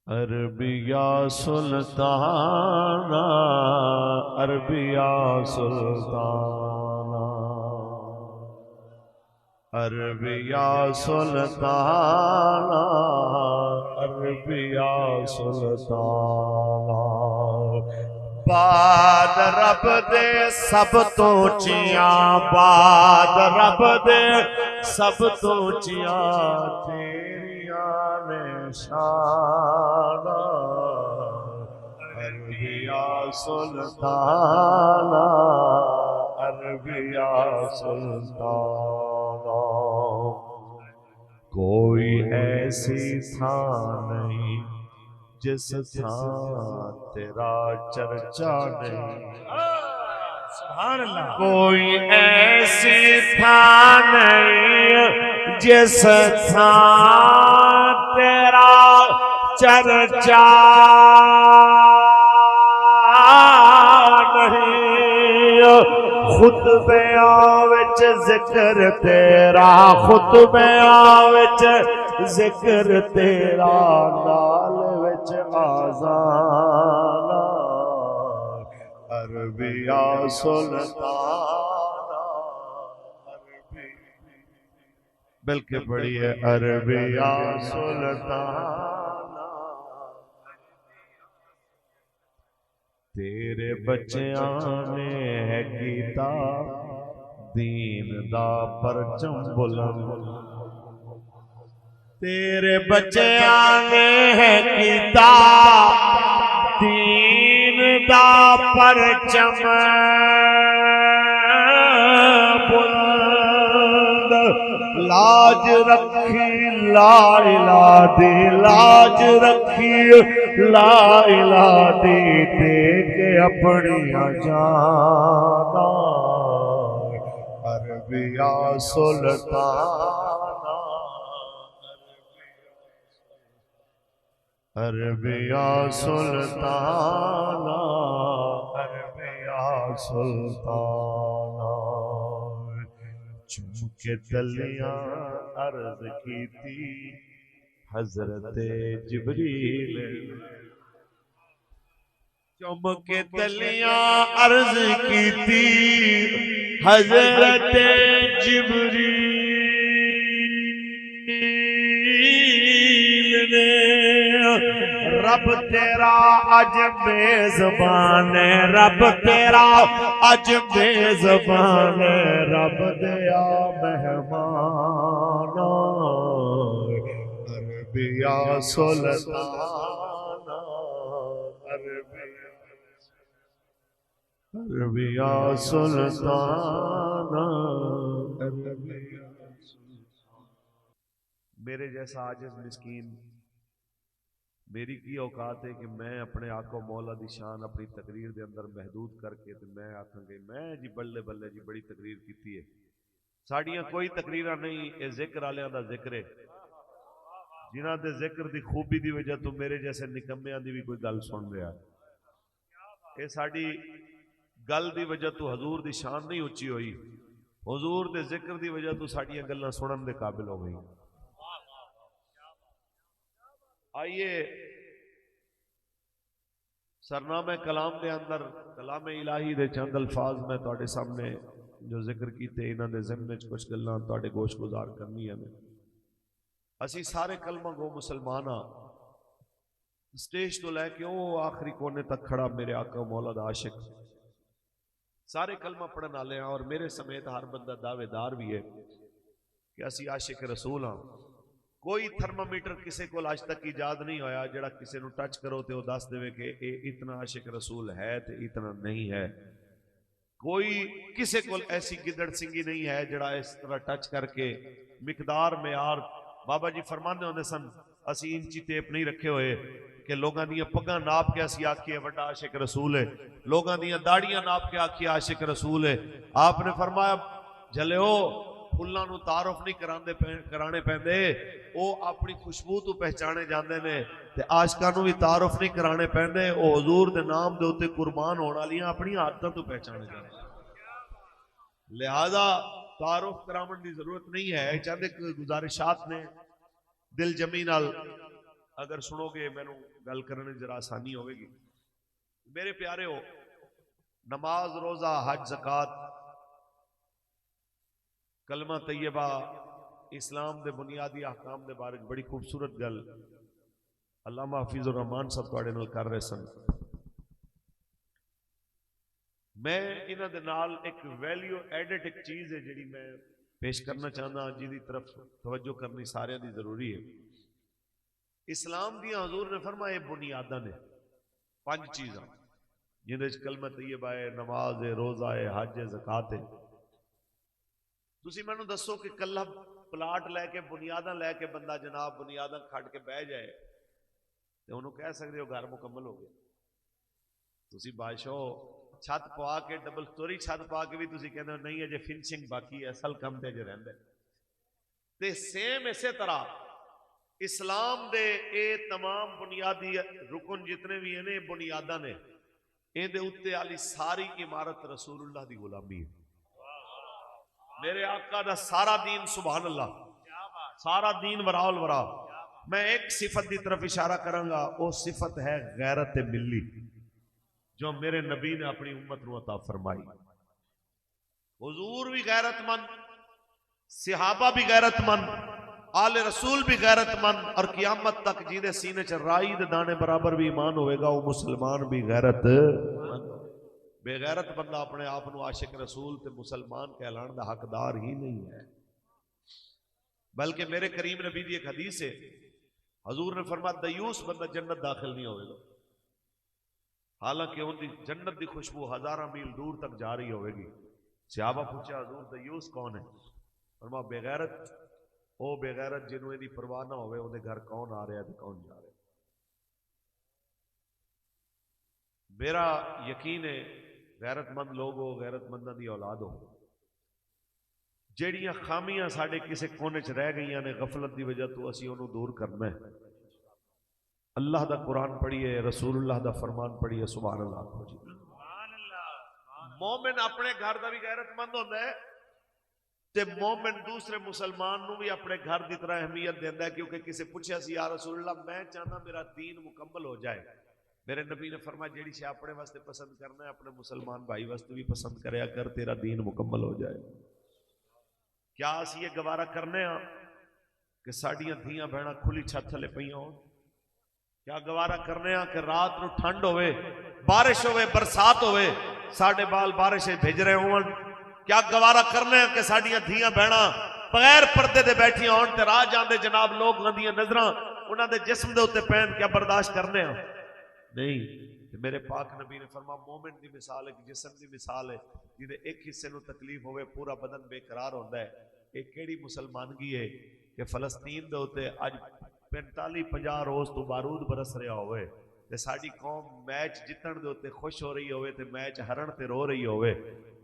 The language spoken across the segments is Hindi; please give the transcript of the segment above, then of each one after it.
Arabia Sultana, Arabia Sultana, Arabia Sultana, Arabia Sultana. बाद रब दे सब तो चिया, बाद रब दे सब तो चिया, तेरिया ने शाना। Arabia Sultana, Arabia Sultana. कोई ऐसी था नहीं जिस था तेरा चर्चा नहीं। सुभान अल्लाह। कोई ऐसी था नहीं जिस था तेरा चर्चा नहीं। खुतबिया विच जिक्र तेरा, खुतबिया विच जिक्र तेरा, नाल विच आज़ाना। अरबिया सुल्ताना, बल्कि बड़ी है अरबिया सुल्ताना। तेरे बच्चियां ने है कीता दीन दा परचम बुलंद। तेरे बच्चियां ने है कीता दीन दा परचम बुलंद। लाज रखी ला इला दी, लाज रखी ला इला दी, दे के अपनिया जाना। Arabia Sultana, Arabia Sultana, Arabia Sultana. चुम के तलियां अर्ज की थी हजरत जिब्रील। चुम के तलियां अर्ज की थी हजरत जिब्रील ने। रब तेरा अज बेज़बान है, रब तेरा अज बेज़बान है, रब दया मेहमान। Arabia Sultana, Arabia Sultana, Arabia. मेरे जैसा आजिज़ मिस्कीन, मेरी की औकात है कि मैं अपने आको मौला दी शान अपनी तकरीर दे अंदर महदूद करके ते मैं आखांगे मैं जी बल्ले बल्ले जी बड़ी तकरीर कीती है। साड़ियां कोई तकरीरां नहीं, ये जिक्र वालियां दा जिक्र है, जिन्हां दे जिक्र दी खूबी दी वजह तो मेरे जैसे निकम्मियां दी भी कोई गल सुन रहा है। ये साड़ी गल दी वजह तो हजूर दी शान नहीं उच्ची हुई, हजूर दे जिक्र दी वजह तो साड़ियां गल्लां सुनन दे काबिल हो गई। आइए सरनामे कलाम के अंदर कलाम इलाही दे चंद अल्फाज मैं तुहाडे सामने जो जिक्र कीते इन्हां दे ज़िम्मे च कुछ गल्लां तुहाडे गोश गुजार करनी है। असी सारे कलमा गो मुसलमान हाँ, स्टेज तो लैके वो आखिरी कोने तक खड़ा मेरे आका मौला दा आशिक, सारे कलमा पढ़न वाले हैं और मेरे समेत हर बंदा दावेदार भी है कि असी आशिक रसूल हाँ। कोई थर्मामीटर किसी को आज तक ईजाद नहीं होया जड़ा किसी को टच करो तो दस देवे कि ये इतना आशिक रसूल है तो इतना नहीं है। कोई किसी को ऐसी गिदड़ सिंगी नहीं है जड़ा इस तरह टच करके मिकदार में यार बाबा जी फरमाने होंदे सन, असी इंची टेप नहीं रखे हुए कि लोगों दी पग्गां नाप के असी आखिए वड्डा आशिक रसूल है, लोगों दी दाड़ियां नाप के आखिए आशिक रसूल है। आपने फरमाया जलियो फुल्लां नूं तारुफ नहीं कराने पैंदे, वो अपनी खुशबू तो पहचाने जाते हैं ते आशकां नूं भी तारुफ नहीं कराने पैंदे, वो हजूर दे नाम दे उत्ते कुर्बान होने वालियां अपनी आदतां तो पहचाने जाते। लिहाजा तारुफ करावन की जरूरत नहीं है। चंद गुजारिशात ने दिल जमी नाल अगर सुनोगे, मैनू गल करने जरा आसानी होगी। मेरे प्यारे हो, नमाज, रोजा, हज, ज़कात, कलमा तैयबा, इस्लाम दे बुनियादी अहकाम दे बारे बड़ी खूबसूरत गल अल्लामा हफीजुर रहमान साहब तुहाडे नाल कर रहे सन। मैं इन्हां दे नाल एक वैल्यू एडिड एक चीज़ है जिहड़ी मैं पेश करना चाहता, जिहदी तरफ तवज्जो करनी सारियां दी जरूरी है। इस्लाम दी हजूर ने फरमाया बुनियादा ने 5 चीज़ां जिहदे च कलमा तैयबा है, नमाज है, रोजा है, हज है, ज़कात है। तुसी मैनू दसो कि कल्ला प्लाट लैके बुनियादा लैके बंदा जनाब बुनियादा खड़ के बह जाए तो उन्होंने कह सकते हो घर मुकम्मल हो गया। तुसी बादशाह छत पवा के डबल स्टोरी छत पा के भी तुसी कहते हो नहीं अजे फिनिशिंग बाकी है, असल काम ते अजे रहिंदा है। ते सेम इसे तरह इस्लाम दे ए तमाम बुनियादी रुकन जितने भी हैं बुनियादा ने, इहदे उत्ते आली सारी इमारत रसूलुल्लाह दी गुलामी है। मेरे आका दा सारा दीन सुभान अल्लाह, सारा दीन वराउल वरा। मैं एक सिफत की तरफ इशारा करांगा, वो सिफत है गैरत मिली जो मेरे नबी ने अपनी उम्मत को अता फरमाई। हुजूर भी गैरतमंद, सहाबा भी गैरतमंद, आले रसूल भी गैरतमंद, और क़यामत तक जिहदे सीने च राई दे दाने बराबर भी ईमान होएगा वो मुसलमान भी गैरतमंद। बेगैरत बंदा अपने आप को आशिक रसूल ते मुसलमान कहलाने का हकदार ही नहीं है। बल्कि मेरे करीम नबी की एक हदीस है, हजूर ने फरमाया दयूस बंदा जन्नत दाखिल नहीं होगा, हालांकि उनकी जन्नत की खुशबू 1000 मील दूर तक जा रही होगी। सहाबा पूछा हजूर दयूस कौन है? फरमाया बेगैरत, ओ बेगैरत जिन्हों इहदी परवाह ना होवे उहदे घर कौन आ रहा है कौन जा रहा है। मेरा यकीन है गैरतमंद लोग हो, गैरतमंदा की औलाद हो, ਜਿਹੜੀਆਂ खामियां साडे किसी कोने च रह गई ने गफलत की वजह तो असी उन्होंने दूर करना है। अल्लाह का कुरान पढ़िए, रसूलुल्लाह का फरमान पढ़िए, सुभान अल्लाह आखो जी। मोमिन अपने घर का भी गैरतमंद होता है ते मोमिन दूसरे मुसलमान को भी अपने घर की तरह अहमियत देता है। क्योंकि किसी पूछा सी या रसूलुल्लाह मैं चाहना मेरा दीन मुकम्मल हो जाए, मेरे नबी ने फरमाया जेड़ी शे अपने वास्ते पसंद करना है अपने मुसलमान भाई वास्ते भी पसंद करया कर, तेरा दीन मुकम्मल हो जाए। क्या असी ये गवारा करने कि साडियां धियां बहना खुली छत थले पईयां होण? क्या गवारा करने कि रात को ठंड होवे, बारिश होवे, बरसात होवे, साडे बाल बारिश भिज रहे होवन? क्या गवारा करने कि साडियां धियां बहना बगैर पर्दे दे बैठियां होण ते राह जांदे जनाब लोग उन्हां नजरां उन्हां दे जिस्म दे उत्ते पैण? क्या बर्दाश्त करने नहीं। मेरे पाक नबी ने फरमा मोमिन की मिसाल एक जिस्म की मिसाल है जिहदे एक हिस्से को तकलीफ होवे पूरा बदन बेकरार होता है। एक केड़ी मुसलमानगी है कि फलस्तीन दे उत्ते अज 45-50 रोज तो बारूद बरस रहा होवे ते साडी कौम मैच जितण दे उत्ते खुश हो रही होवे ते मैच हरण ते रो रही होवे।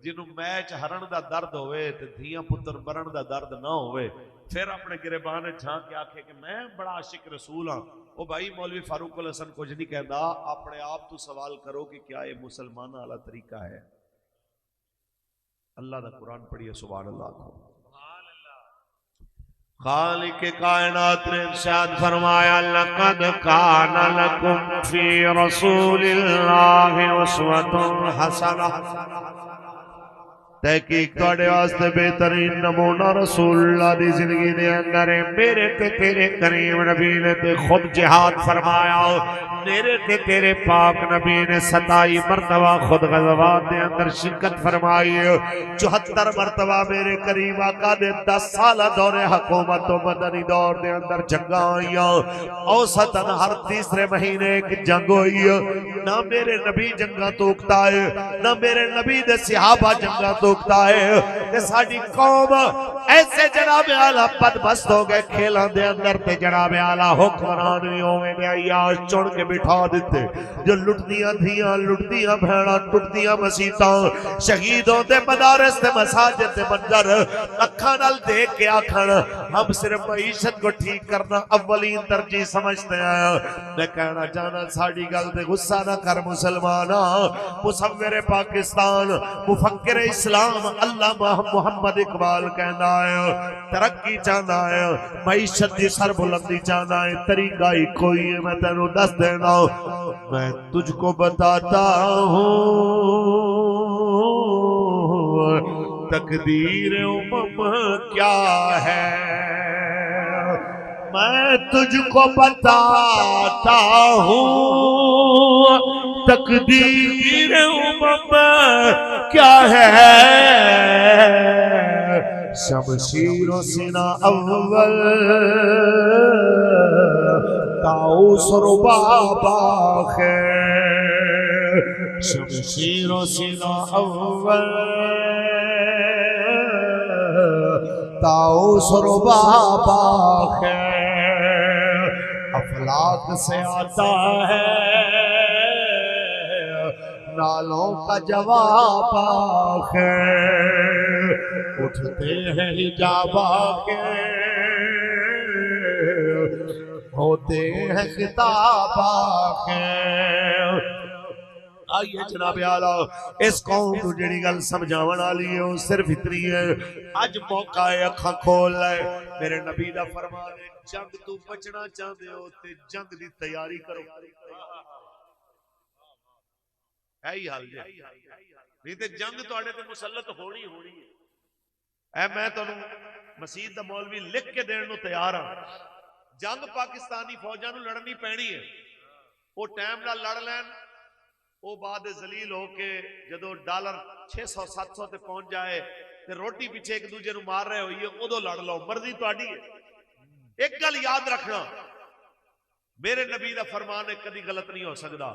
जिन्हों मैच हरण का दर्द होवे ते धियां पुत्र मरण का दर्द ना होवे, फिर अपने गिरबान झांक के आखे कि मैं बड़ा आशिक रसूल हाँ। ओ भाई मौलवी फारूक उल हसन कुछ नहीं कहता, अपने आप तो सवाल करो कि क्या ये मुसलमान वाला तरीका है? अल्लाह का कुरान पढ़िए, सुभान अल्लाह। खालिक कायनात ने इरशाद फरमाया लक़द कान लकुम फी रसूलिल्लाहि उस्वतुन हसनह, तहकीक तुहाडे वास्ते बेहतरीन नमूना रसूलुल्लाह दी जिंदगी दे अंदर है। मेरे ते तेरे करीम नबी ने ते खुद जिहाद फरमाया, मेरे ते तेरे पाक नबी ने 27 मरतबा खुद गज़वात दे अंदर शिरकत फरमाई। 74 मरतबा मेरे करीम आका दे 10 साल दौरे हुकूमत तो मदनी दौर दे अंदर जंगां आईयां। औसतन हर तीसरे महीने एक जंग होई। ना मेरे नबी जंगां तो उकता है, ना मेरे नबी दे सहाबा जंगां तो उकता है। साडी कौम ऐसे जनाब आला बदबस्त हो गए खेलों के अंदर ते जनाब आला हुक्मरान भी होवे ने अय्याश चुन के बिठा दिते जो लुटदियां धियां लुटदियां भैणा टुटदियां मसीतां शहीद होते मदारस ते मसाजिद ते मंजर अखां नाल देख के आखण हम सिर्फ मईशत को ठीक करना अव्वलीन तरजीह समझते हैं। मैं कहना चाहना साडी गल ते गुस्सा ना कर मुसलमान, मुसव्विर पाकिस्तान मुफक्किर इस्लाम सलाम अल्लाह मुहम्मद इकबाल कहना है तरक्की चाहना है मईशत की सरबुलंदी चाहना है तरीका ही कोई है मैं तेनों दस देना मैं तुझको बताता हूँ तकदीर उम्म क्या है मैं तुझको बताता हूँ तकदीर उम्म क्या है शमशीर सिना अव्वल ताऊस रुबाबा है शमशीर सिना अव्वल ताऊस रुबाबा है अफलाक से आता है नालों का जवाब है उठते हैं हिजाबा के होते हैं किताबा के आइए जनाब आला इस कौम को जेड़ी गल समझावन वाली है वो सिर्फ इतनी है अज मौका है अखां खोल ले मेरे नबी दा फरमान है जंग तू बचना चाहते हो ते जंग दी तैयारी करो है ही हाल जे नहीं ते जंग तुहाडे ते मुसल्लत होनी होनी है ऐ मैं तुहानू मसीद दा मौलवी लिख के देण नू तैयार हां जंग पाकिस्तानी फौजां नू लड़नी पैनी है वो टाइम नाल लड़ लैन वो बाद जलील होके जदों डॉलर 600-700 ते पहुंच जाए ते रोटी पीछे एक दूजे नू मार रहे होइए उदों लड़ लो मर्जी तुहाडी है एक गल याद रखना मेरे नबी दा फरमान है कदी गलत नहीं हो सकता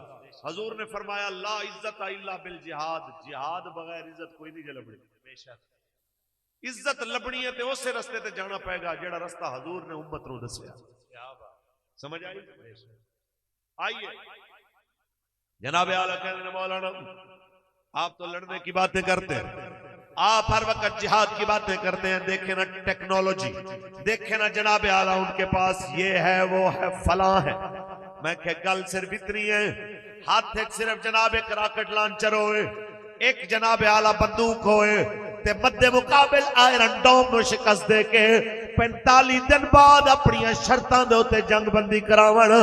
हजूर ने फरमाया ला इज्जत इल्ला बिल जिहाद जिहाद बगैर इज्जत कोई नहीं लभनी बेशक इज्जत लभनी है ते उस रस्ते ते जाना पेगा जेड़ा रास्ता हजूर ने उम्मत नू दस्या समझ आई आइए जनाब आला कहते मौलाना आप तो लड़ने की बातें करते हैं आप हर वक्त जिहाद की बातें करते हैं देखे ना टेक्नोलॉजी देखे ना जनाब आला उनके पास ये है वो है फला है मैं कह गल सिर्फ इतनी है हाथ सिर्फ जनाब एक रॉकेट लॉन्चर होए एक जनाब आला बंदूक होए ते मद्दे मुकाबिल आयरन डोम नु शिकस्त दे के 45 दिन बाद अपनी शर्तां दे उत्ते जंगबंदी करावन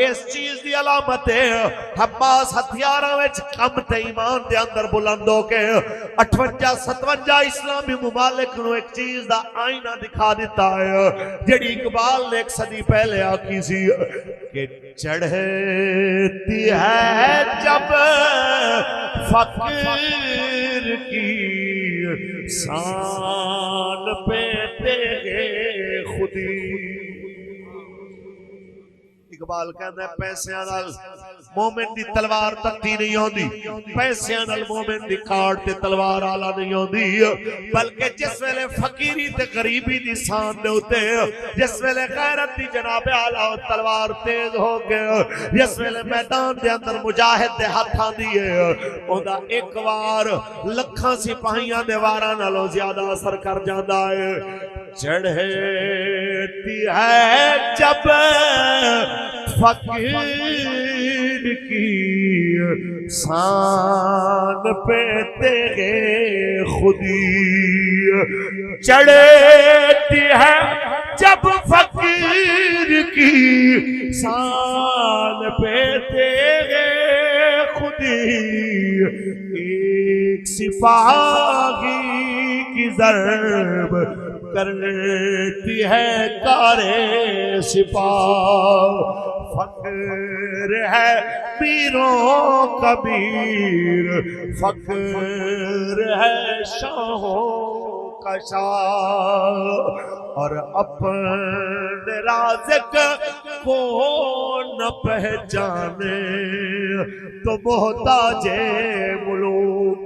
इस चीज की अलामत है हमास हथियारां विच कम ते ईमान दे अंदर बुलंद होके 58-57 इस्लामी मुमालिक नु एक चीज दा आईना दिखा दिता है जेड़ी इकबाल ने एक सदी पहले आखी सी कि चढ़ती है जब फकीर की शान पे तेरे खुदी इकबाल कहता है पैसों नाल मोमिन दी तलवार तत्ती नहीं होती पैसों नाल मोमिन दी काट ते तलवार आला नहीं होती बल्कि जिस वेले फकीरी ते गरीबी दी शान दे उते जिस वेले गैरत दी जनाब आला तलवार तेज हो गए जिस वेले मैदान दे अंदर मुजाहिद दे हाथां दी है ओदा एक वार लखां सिपाहियां दे वारां नालों ज्यादा असर कर जांदा है चढ़ती है जब फकीर की शान पे तेरे खुदी चढ़ती है जब फकीर की शान पे तेरे खुदी एक सिपाही की ज़र्ब करती है कारे सिपाह फक्र है पीरों कबीर फक्र है शाहों का शाह और अपने राज़िक को न पहचाने तो मोहताजे मुलूक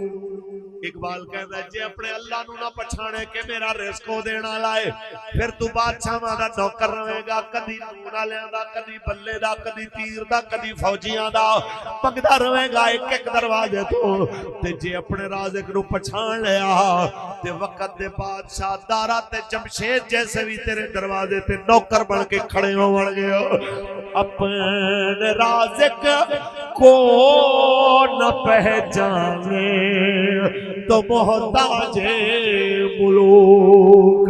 इकबाल कहता है जे अपने अल्लाह नू ना पछाणे के मेरा रिस्को देना लाए फिर तू बादशाह दा नौकर रहेगा कदी नून वालियां दा कदी बल्ले दा कदी तीर दा कदी फौजियां दा मंगदा रहेगा एक एक दरवाजे तो ते जे अपने राज़िक नू पछाण लिया ते वक्त दे बादशाह दारा ते जमशेद जैसे भी तेरे दरवाजे ते नौकर बन के खड़े होणगे अपने राज़िक को न पहचाने तो मोहताज मुलूक,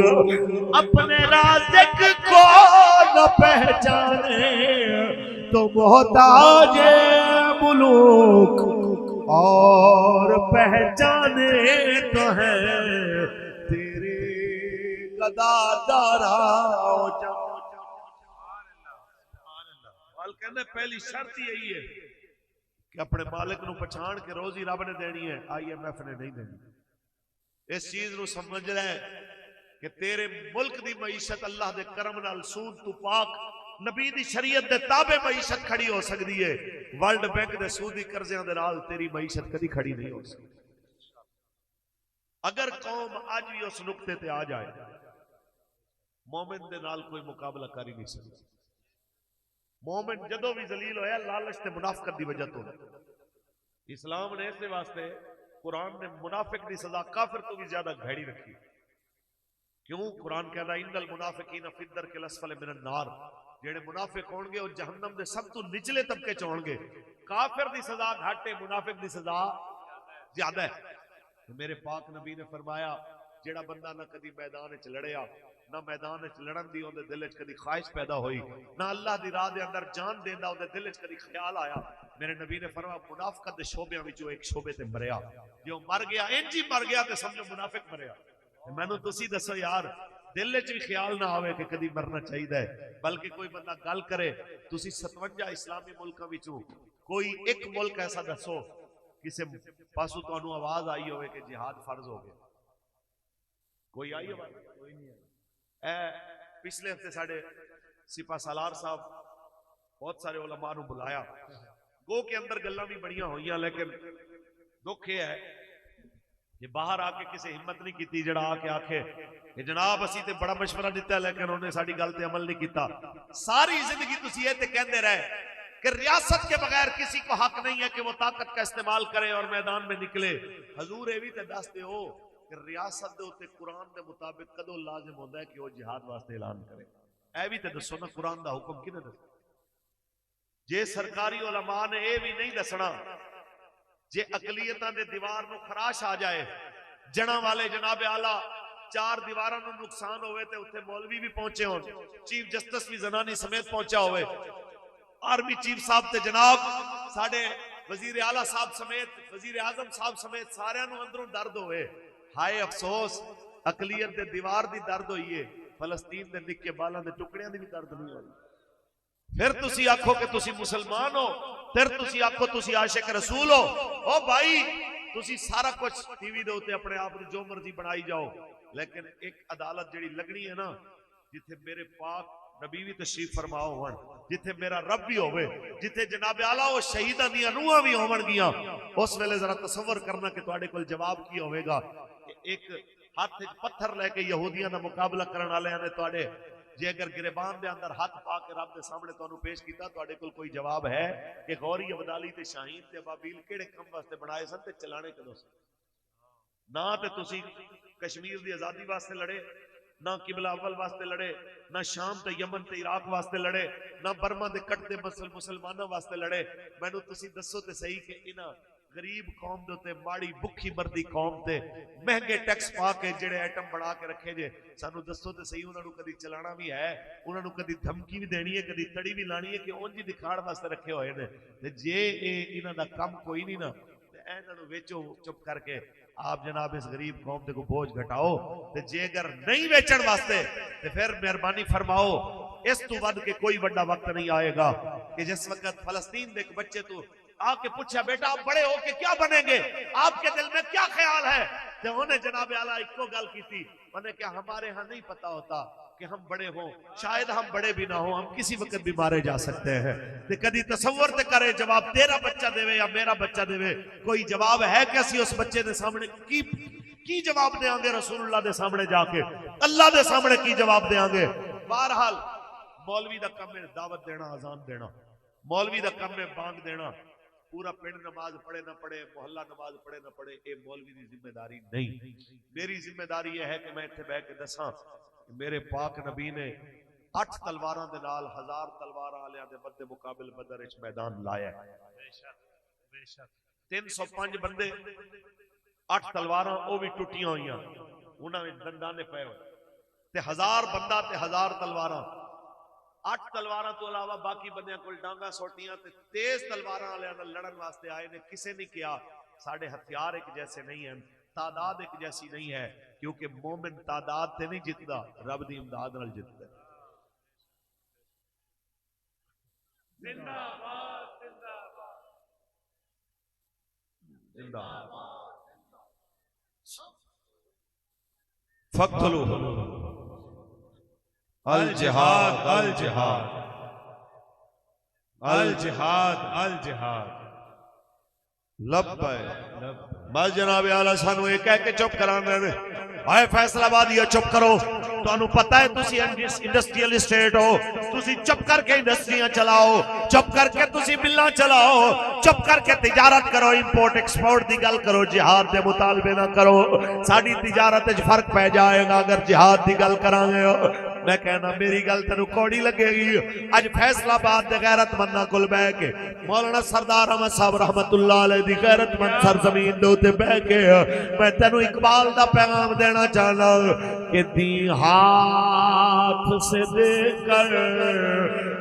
अपने राज़िक को न पहचाने तो मोहताज मुलूक, और पहचाने तो है तेरे गदादारा। कहने पहली शर्त यही है कि अपने मालिक नू पछाण के रोजी रब ने देनी है, IMF ने नहीं देनी। इस चीज नू समझ ले कि तेरे मुल्क दी मईशत अल्लाह दे करम नाल सूद तू पाक नबी दी शरीयत दे ताबे मईशत खड़ी हो सकती है। वर्ल्ड बैंक दे सूदी कर्जियां दे नाल तेरी मईशत कदी खड़ी नहीं हो सकती। अगर कौम आज भी उस नुक्ते ते आ जाए, मोमिन दे नाल कोई मुकाबला कर ही नहीं सकता। मोमिन जदों भी जलील होया लालच ते मुनाफिकत दी वजह तो। इस्लाम ने इस वास्ते कुरान ने मुनाफिक दी सजा काफिर तो भी ज्यादा घड़ी रखी। क्यों? कुरान कहता इन्नल मुनाफिकीन फी दरकिल अस्फल मिनन नार, जेड़े मुनाफिक होणगे वो जहन्नम दे सब तो निचले तबके च होणगे। काफिर दी सजा घाटे, मुनाफिक दी सजा ज्यादा है। तो मेरे पाक नबी ने फरमाया जेड़ा बंदा ना कदी मैदान च लड़िया, ना मैदान च लड़न दी उहदे दिल च कदी ख्वाहिश पैदा हुई, ना अल्लाह दी राह दे अंदर जान देंदा उहदे दिल च कदी ख्याल आया, मेरे नबी ने फरमाया मुनाफिकत दे शोबेयां विचों एक शोबे ते मरिया। जो मर गया इंज ही मर गया ते समझो मुनाफिक मरिया। मैनू तुसी दसो यार, दिल च भी ख्याल ना आवे कि कदी मरना चाहिए, बल्कि कोई बंदा गल करे, तुसी 57 इस्लामी मुल्कां विचों कोई एक मुल्क ऐसा दसो किसी पासों तुहानू आवाज आई होवे कि जिहाद फर्ज हो गया? कोई आई आवाज? कोई नहीं है। पिछले हफ्ते साढ़े सिपा सालार साहब बहुत सारे उलमा नू बुलाया, गो के अंदर गल्लां भी बड़ियां होईयां, लेकिन दुख यह है कि बाहर आके किसी हिम्मत नहीं की जड़ा आके आखे कि जनाब असी ते बड़ा मशवरा दिता लेकिन उन्हें साड़ी गल ते अमल नहीं किया। सारी जिंदगी तुसी ये ते कहंदे रहे कि रियासत के बगैर किसी को हक नहीं है कि वो ताकत का इस्तेमाल करे और मैदान में निकले। हजूर ये भी तो दसते हो कि रियासत दे उत्ते कुरान के मुताबिक कदों लाजिम होता है कि वो जिहाद वास्ते ऐलान करे? ऐ भी तो दसो ना, कुरान का हुक्म किने दसो? जे सरकारी उलमा ने यह भी नहीं दसना, जे अकलीयतां दे दीवार नू खराश आ जाए, जना वाले जनाब आला चार दीवारां नू नुकसान होवे ते उत्थे मौलवी भी पहुंचे होन, चीफ जस्टिस भी जनानी समेत पहुंचा होवे, आर्मी चीफ साहब ते जनाब साडे वजीर आला साहब समेत, वजीर आजम साहब समेत सारियां नू अंदरों दर्द होवे। हाय अफसोस, अकलीयत दे दीवार दी दर्द होई है, फलस्तीन दे निक्के बालां दे टुकड़ियां दी भी दर्द नहीं होई। फिर तुसी आखो कि तुसी मुसलमान हो, फिर तुसी आखो तुसी आशिक रसूल हो। ओ भाई तुसी सारा कुछ टीवी दे उत्ते अपने आप नू जो मर्जी बनाई जाओ, लेकिन एक अदालत जेड़ी लगनी है ना, जिथे मेरे पाक नबी भी तशरीफ फरमाओ होवन, जिथे मेरा रब भी होवे, जिथे जनाब आला वो शहीदां दी रूहां भी होवणगियां, उस वेले जरा तसव्वुर करना कि तुहाडे कोल जवाब की होवेगा। एक हाथ च पत्थर लेके यहूदियां दा मुकाबला करन वालियां ने तुहाडे जे अगर गिरबान दे अंदर हाथ पा के रब दे सामने तुहानू पेश किया, तुहाडे कोल कोई जवाब है कि गौरी अबदाली ते शाहीन ते अबाबील केड़े काम वास्ते बनाए सन ते चलाने कदों सन? ना ते तुसी कश्मीर दी आजादी वास्ते लड़े, ना किबला अव्वल वास्ते लड़े, ना शाम ते यमन ते इराक वास्ते लड़े, ना बर्मा दे कटदे मुसलमानां वास्ते लड़े। मैनू तुसी दसो ते सही कि इन्हां गरीब कौम दे उत्ते माड़ी भुखी मरदी कौम ते महंगे टैक्स पा के जेड़े आइटम बना के रखे जे, सानू दसो ते सही उन्हां नू कदी चलाना भी है, उन्हां नू कदी धमकी भी देनी है, कदी तड़ी भी लानी है कि उंज ही दिखाड़ वास्ते रखे होए ने? ते जे इन्हां दा कम कोई नहीं ना, ते इन्हां नू वेचो चुप करके आप जनाब इस गरीब कौम को बोझ घटाओ। ते जे अगर नहीं वेचण वास्ते ते फिर मेहरबानी फरमाओ, इस तू वध के कोई बड़ा वक्त नहीं आएगा कि जिस वक्त फलस्तीन दे एक बच्चे तू आके पूछा बेटा आप बड़े हो के क्या बनेंगे, आपके दिल में क्या ख्याल है? तो उन्हें जनाब आला इको गल की थी, उन्हें क्या हमारे यहाँ नहीं पता होता कि हम बड़े हो, शायद हम बड़े भी ना हो, हम किसी वक्त भी मारे जा सकते हैं। ते कदी तसव्वुर ते करे जवाब तेरा बच्चा देवे या मेरा बच्चा देवे, कोई जवाब है कि असी उस बच्चे दे सामने की जवाब देंगे? रसूलुल्लाह दे सामने जाके अल्लाह दे सामने की जवाब देंगे? बहरहाल मौलवी दा काम है दावत देना, अजान देना, मौलवी दा काम है बांग देना। पूरा पिंड नमाज पढ़े ना पढ़े, मोहल्ला नमाज पढ़े ना पढ़े, ये मौलवी की जिम्मेदारी नहीं। मेरी जिम्मेदारी यह है कि मैं इत्थे बैठ के दसा मेरे पाक नबी ने 8 तलवारां दे नाल 1000 तलवारां वालियां दे बदे मुकाबिल बदर विच मैदान लाया। 305 बंदे 8 तलवारां वो भी टुटियां हुई, उन्होंने दंदाने पे हुए, 1000 बंदा ते 1000 तलवारां। 8 तलवारां तो अलावा बाकी बंदियां कोल डांगा सोटियां ते तेज तलवारां वाले लड़न वास्ते आए ने। किसी ने कहा साढ़े हथियार एक जैसे नहीं है, तादाद एक जैसी नहीं है, क्योंकि मोमिन तादाद से नहीं जितदा, रब दी इमदाद नाल जितदा। जिंदाबाद जिंदाबाद जिंदाबाद। फक्तलू अल जिहाद अल जिहाद अल जिहाद अल जिहाद। बस जनाब आला सानू ये कह के चुप कराने ने, आए फैसलाबाद ये चुप करो, तुहानू पता है तुसी इंडस्ट्रियल स्टेट हो, तुसी चुप करके इंडस्ट्रियां चलाओ, चुप करके तुसी मिल्लां चलाओ, चुप करके तिजारत करो, इंपोर्ट एक्सपोर्ट की गल करो, जिहाद के मुतालबे ना करो। साडी तिजारत च फर्क पै जाएगा अगर जिहाद की गल करांगे। मैं कहना मेरी गल तेनू कौड़ी लगेगी। अज फैसलाबाद दे गैरतमंदां कोल बह के मौलाना सरदार अहमद साहब रहमतुल्लाह अलैह दी गैरतमंद सरजमीन दे उत्ते बह के मैं तेनू इकबाल दा पैगाम देना चाहना कि दी हाथ से देकर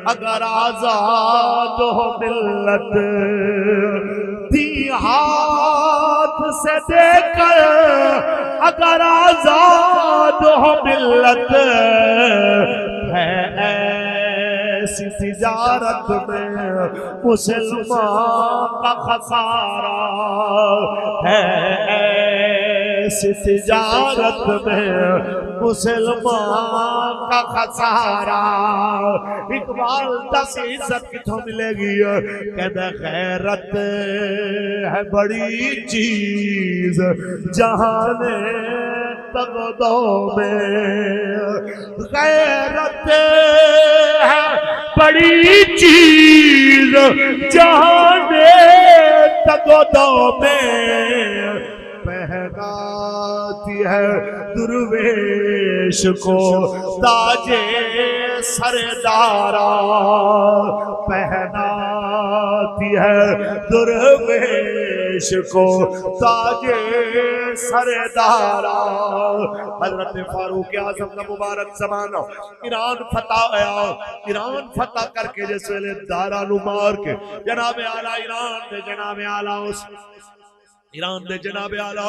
अगर आजाद हो मिल्लत, दी हाथ से देकर अगर आजाद हो मिल्लत, है ऐसी तिजारत में मुसलमान का खसारा, है ऐसी तिजारत में मुसलमान का खसारा। इकबाल दस इज्जत किथों मिलेगी, कहते गैरत है बड़ी चीज जहाने तगदों में, गैरत है बड़ी चीज जहाने तगदों में, पहनाती है दुर्वेश को ताजे सरदारा, पहनाती है दुर्वेश को ताजे सरदारा। हजरत फारूक आजम का मुबारक जमाना ईरान फतह आया, ईरान फतह करके जिस वेले दारा नु मार के जनाब आला ईरान दे जनाब आला उस ईरान दे जनाबे आला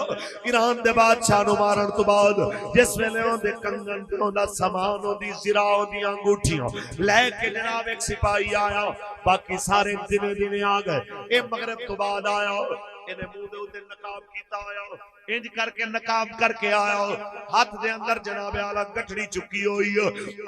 ईरान दे बादशाह नु मारन तो बाद जिस वेले ओंदे कंगन ते ओंदा सामान ओंदी जिरा ओंदी अंगूठियां लेके जनाब एक सिपाही आया, बाकी सारे दिने दिने आ गए। ए मगरिब तो बाद आया, इन्हें मुंह दे उत्ते नकाब कीता आया, इंज करके नकाब करके आया, हाथ दे अंदर जनाब आला गठड़ी चुकी हुई,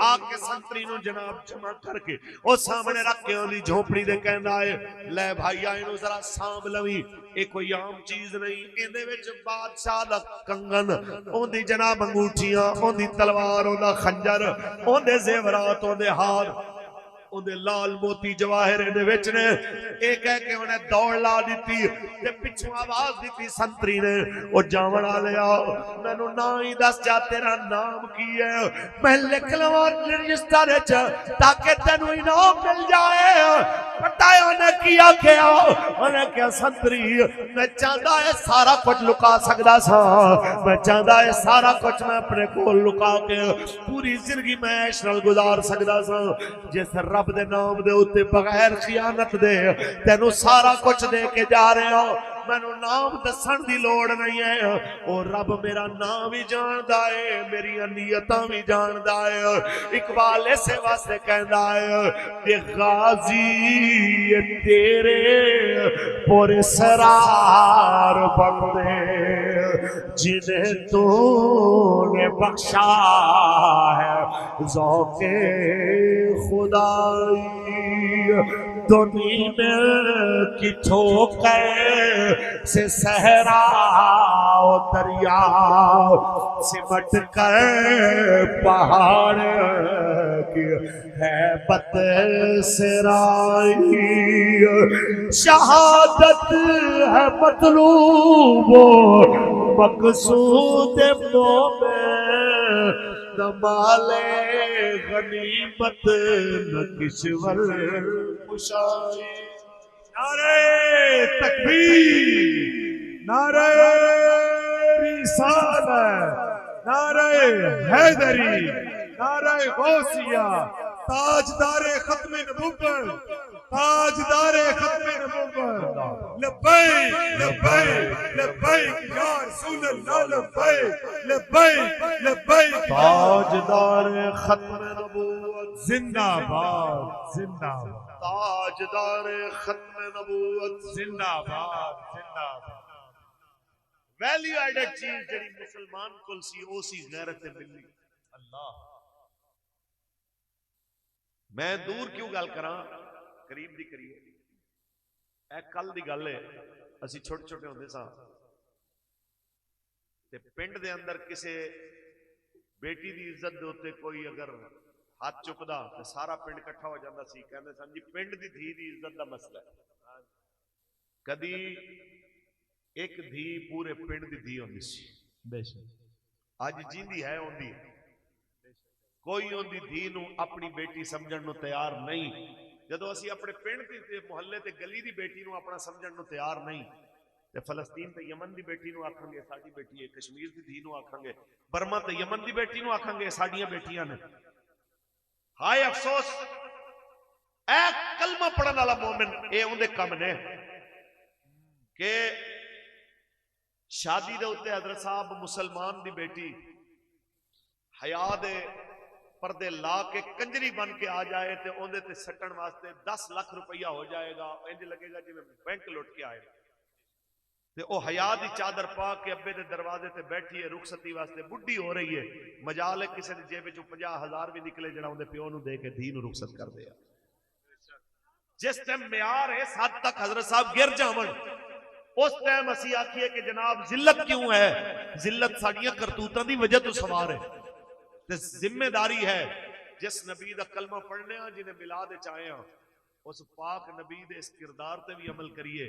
आके संतरी नु जनाब जमा करके ओ सामने रख के ओंदी झोपड़ी दे कहंदा है ले भाईया इनु जरा सांभ लवी, ये कोई आम चीज नहीं, इहदे विच बादशाह दा कंगन, ओंदी जनाब अंगूठियां, ओंदी तलवार, ओंदा खंजर, ओंदे जेवरात, ओंदे हार, ओंदे लाल मोती जवाहर दे विच ने। ए कह के उन्हें दौड़ ला दी ते पिछों आवाज दी संतरी ने ओ जावण वालिया मैनू ना ही दस जा तेरा नाम की है, मैं लिख लवां रजिस्टर विच ताकि तेनू इनाम मिल जाए। पता है उन्हें की आख्या, उन्हें क्या संतरी मैं चाहता है सारा कुछ लुका सकदा सा, मैं चाहता है सारा कुछ मैं अपने कोल लुका के पूरी जिंदगी मैं ऐश नाल गुजार सकदा सा। जिस रब दे नाम दे उत्ते बगैर खियानत दे तेनू सारा कुछ दे के जा रहे हो, मैनू नाम दसन की लोड़ नहीं है, और रब मेरा नाम भी जानदा है, मेरी नीयतां भी जानदा है। इकबाल इस वास्ते कहंदा है कि गाजी तेरे पुरसरार बंदे जिन्हें तूने बख्शा है ज़ौक़े खुदाई, दुनिया की ठोकर से सहरा दरिया सिमट कर पहाड़ की हैबत से राई, शहादत है मतलूब मकसूद मोमें, न माले गनीमत न किश्वर कुशाई। नारे तकबीर, नारे नारे हैदरी, नारे गौसिया, ताजदारे खत्मे नबुव्वत, ताजदारे खत्मे नबुव्वत। लब्बैक लब्बैक लब्बैक या रसूल अल्लाह, लब्बैक लब्बैक लब्बैक। ताजदार खत्म नबूवत जिंदाबाद जिंदाबाद, ताजदार खत्म नबूवत जिंदाबाद जिंदाबाद। वैल्यू एडेड चीज जड़ी मुसलमान कोल सी ओ सी गैरत मिली। अल्लाह, मैं दूर क्यों गल करा, करीब दी करिए। ए कल दी गल है, असी छोटे छोटे होंदे सा ते पिंड दे अंदर किसे बेटी दी इज्जत दे उत्ते कोई अगर हाथ चुकदा ते सारा पिंड इकट्ठा हो जांदा सी। कहंदे सन जी पिंड दी धी दी इज्जत दा मसला है। कदी एक धी पूरे पिंड दी धी होंदी सी, बेशक अज जिंदी है ओंदी कोई ओंदी धी नू अपनी बेटी समझण नू तैयार नहीं। जदों असी अपने पिंड ते मुहल्ले ते गली दी बेटी नू अपना समझण नू तैयार नहीं, ते फलस्तीन ते यमन दी बेटी नू आखांगे साडी बेटी है, कश्मीर दी धी नू आखांगे, बर्मा ते यमन दी बेटी नू आखांगे साडियां बेटियां ने। हाय अफसोस, ए कलमा पढ़न वाला मोमिन ए उहदे कम ने कि शादी दे उत्ते हजरत साहब मुसलमान दी बेटी हया दे पर्दे ला के कंजरी बन के आ जाए तो उहदे ते सट्टण वास्ते 10 लाख रुपया हो जाएगा। इंज लगेगा जिवें बैंक लुट के आए। ते ओ हया दी चादर पा के अब्बे दे दरवाजे ते बैठी है, रुखसती वास्ते बुढ़ी हो रही है। मजाल है किसी दी जेब विचों 50,000 भी निकले जड़ा उहदे प्यो नूं दे के धी नूं रुखसत कर दे। जिस टाइम म्यार है 7 तक हजरत साहब गिर जावन, उस टाइम असी आखिए कि जनाब जिल्लत क्यों है? जिल्लत साडियां करतूतां दी वजह तो सवार है। ते जिम्मेदारी है जिस नबी दा कलमा पढ़ने जिन्हें मिलाद च आए उस पाक नबी दे इस किरदार ते भी अमल करिए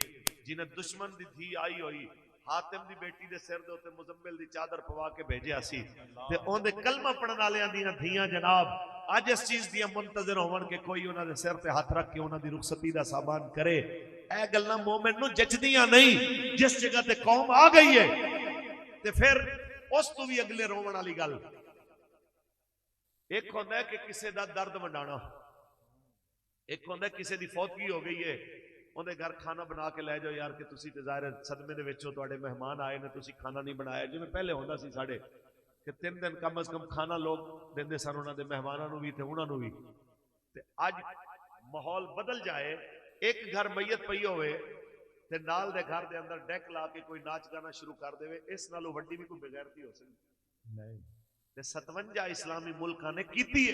जिन्हें दुश्मन दी धी आई हुई हातिम दी बेटी दे सिर दे उत्ते मुजम्मिल दी चादर पवा के भेजिया सी ते ओंदे कलमा पढ़न वालियां दियां धीयां जनाब अज इस चीज दियां मुंतजर होवन कि कोई उन्हां दे सिर ते हाथ रख के उन्हां दी रुखसती दा सामान करे। ए गल्लां मोमिन नूं जचदियां नहीं। जिस जगह ते कौम आ गई है ते फिर उस तों भी अगले रोवण वाली गल एक होंदा है कि किसी दा दर्द वंडाणा, एक होंदा है किसी दी फौतगी हो गई है उहदे घर खाना बना के लै जाओ यार कि तुसी ते ज़ाहिर सदमे दे विच हो, तुहाडे मेहमान आए ने, तुसी खाना नहीं बनाया। जिवें पहले होंदा सी साडे कि 3 दिन कम अज कम खाना लोग देंदे सन उन्हां दे मेहमानां नूं भी ते उन्हां नूं भी। ते अज माहौल बदल जाए, एक घर मैयत पई होवे ते नाल दे घर दे अंदर डेक ला के कोई नाच गाना शुरू कर देवे, इस नालों वड्डी भी कोई बेगैरती हो सकदी नहीं। 57 इस्लामी मुल्कां ने कीती है।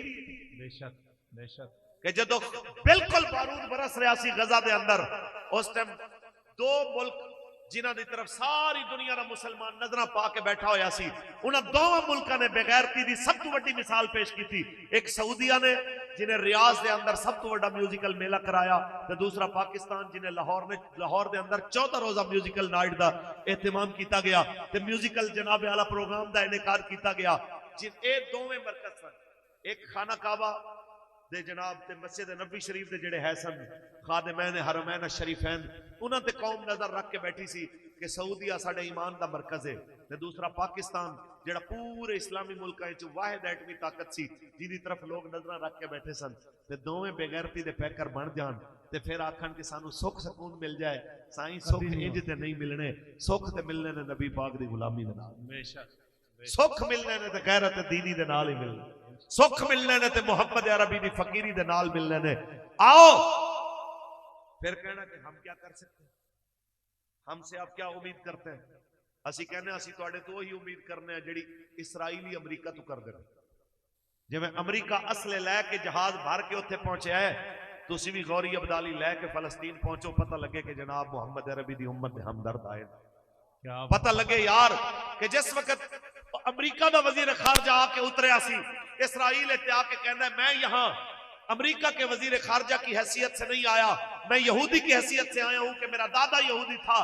बेशक बेशक कि जदों बिल्कुल बारूद बरस रहा सी गजा दे अंदर, उस टाइम 2 मुल्क जिन्हां दी तरफ सारी दुनिया दा मुसलमान नजरां पा के बैठा होया सी, उन्हां दोवां मुल्कां ने बेगैरती दी सब तो वड्डी मिसाल पेश की। एक सऊदिया ने जिन्हें रियाज दे अंदर सब तो बड़ा म्यूजिकल मेला कराया, ते दूसरा पाकिस्तान जिन्हें लाहौर दे अंदर 14 रोजा म्यूजिकल नाइट दा एहतमाम किया गया ते म्यूजिकल जनाबे आला प्रोग्राम दा इनेकार किया गया। जिन ए दोवें मरकज सन, एक खाना काबा दे जनाब ते मस्जिद नबी शरीफ दे जेड़े है सन खादिमैन हरमैन शरीफैन, उन्हां ते कौम नजर रख के बैठी सी कि सऊदिया साडे ईमान दा मरकज है, ते दूसरा पाकिस्तान जेड़ा पूरे इस्लामी मुल्कां विच वाहिद एटमी ताकत सी जिहदी तरफ लोग नजर रख के बैठे सन। ते दोवें बेगैरती दे पैकर बन जान ते फिर आखन कि सानू सुख सकून मिल जाए। साईं सुख इंज ते नहीं मिलने, सुख ते मिलने ने नबी पाक दी गुलामी दे नाल। बेशक सुख मिलने ने ते गैरत दीनी दे नाल ही मिलने, सुख मिलने ने ते मोहम्मद अरबी दी फकीरी दे नाल मिलने ने। आओ फिर कहना कि हम क्या कर सकते हैं, हमसे आप क्या उम्मीद करते हैं? असी कहने असी तुहाडे तो ही उम्मीद करने जिहड़ी इसराइली अमरीका तो कर देना। जिवें अमरीका असले लैके जहाज भर के उत्थे पहुंचा है, तुसी भी गौरी अबदाली लैके फलस्तीन पहुंचो, पता लगे कि जनाब मोहम्मद अरबी दी उम्मत दे हमदर्द आए। पता लगे यार कि जिस वक्त अमरीका दा वजीर खारजा आके उतरिया सी इसराइल इत्ते आके कहना मैं यहाँ अमरीका के वजीर खारजा की हैसियत से नहीं आया, मैं यहूदी की हैसियत से आया हूं कि मेरा दादा यहूदी था।